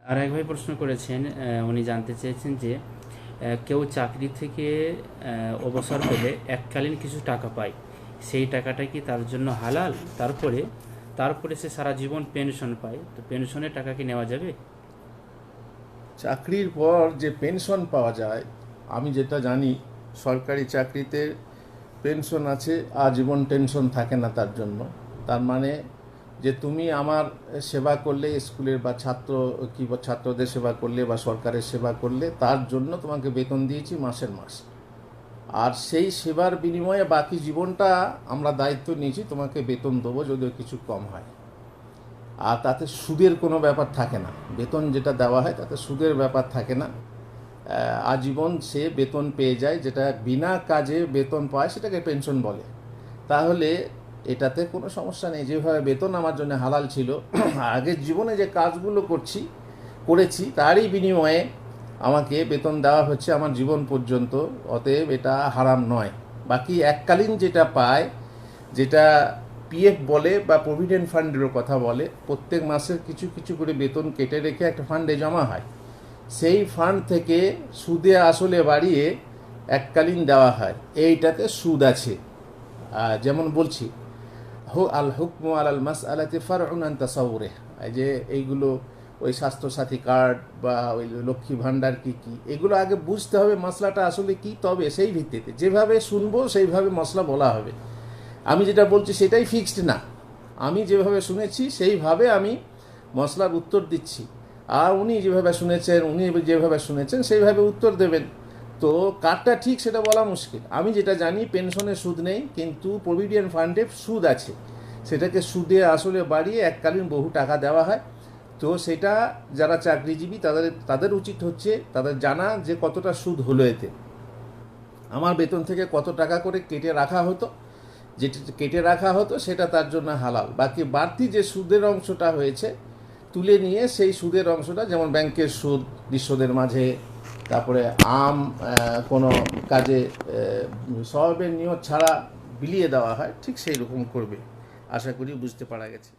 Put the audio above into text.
আর এক ভাই প্রশ্ন করেছেন, উনি জানতে চেয়েছেন যে কেউ চাকরি থেকে অবসর পেলে এককালীন কিছু টাকা পায়, সেই টাকাটা কি তার জন্য হালাল? তারপরে তারপরে সে সারা জীবন পেনশন পায়, তো পেনশনের টাকা কি নেওয়া যাবে? চাকরির পর যে পেনশন পাওয়া যায়, আমি যেটা জানি সরকারি চাকরিতে পেনশন আছে, আজীবন টেনশন থাকে না তার জন্য। তার মানে যে তুমি আমার সেবা করলে, স্কুলের বা ছাত্রদের সেবা করলে বা সরকারের সেবা করলে, তার জন্য তোমাকে বেতন দিয়েছি মাসের মাস। আর সেই সেবার বিনিময়ে বাকি জীবনটা আমরা দায়িত্ব নিয়েছি, তোমাকে বেতন দেবো যদিও কিছু কম হয়। আর তাতে সুদের কোনো ব্যাপার থাকে না। বেতন যেটা দেওয়া হয় তাতে সুদের ব্যাপার থাকে না। আজীবন সে বেতন পেয়ে যায়, যেটা বিনা কাজে বেতন পায় সেটাকে পেনশন বলে। তাহলে এটাতে কোনো সমস্যা নেই। যেভাবে বেতন আমার জন্য হালাল ছিল, আগের জীবনে যে কাজগুলো করেছি তারই বিনিময়ে আমাকে বেতন দেওয়া হচ্ছে আমার জীবন পর্যন্ত, অতএব এটা হারাম নয়। বাকি এককালীন যেটা পায়, যেটা পিএফ বলে বা প্রভিডেন্ট ফান্ডেরও কথা বলে, প্রত্যেক মাসের কিছু কিছু করে বেতন কেটে রেখে একটা ফান্ডে জমা হয়, সেই ফান্ড থেকে সুদে আসলে বাড়িয়ে এককালীন দেওয়া হয়। এইটাতে সুদ আছে। যেমন বলছি, আল হুকমু আল মাস আলাতে ফারউন আন তাসাউরে, এই যে এইগুলো ওই স্বাস্থ্যসাথী কার্ড বা ওই লক্ষ্মী ভাণ্ডার কি কি, এগুলো আগে বুঝতে হবে মশলাটা আসলে কি, তবে সেই ভিত্তিতে যেভাবে শুনবো সেইভাবে মশলা বলা হবে। আমি যেটা বলছি সেটাই ফিক্সড না, আমি যেভাবে শুনেছি সেইভাবে আমি মশলার উত্তর দিচ্ছি। আর উনি যেভাবে শুনেছেন সেইভাবে উত্তর দেবেন। তো কারটা ঠিক সেটা বলা মুশকিল। আমি যেটা জানি পেনশনে সুদ নেই, কিন্তু প্রভিডেন্ট ফান্ডে সুদ আছে। সেটাকে সুদে আসলে বাড়িয়ে এককালীন বহু টাকা দেওয়া হয়। তো সেটা যারা চাকরিজীবী তাদের উচিত হচ্ছে তাদের জানা যে কতটা সুদ হলো এতে। আমার বেতন থেকে কত টাকা করে কেটে রাখা হতো, যেটা কেটে রাখা হতো সেটা তার জন্য হালাল। বাকি বাড়তি যে সুদের অংশটা হয়েছে তুলে নিয়ে সেই সুদের অংশটা, যেমন ব্যাংকের সুদ নিঃস্বদের মাঝে, তারপরে কোনো কাজে সওয়াবের নিয়ত ছাড়া বিলিয়ে দেওয়া হয়, ঠিক সেই রকম করবে। আশা করি বুঝতে পারা গেছে।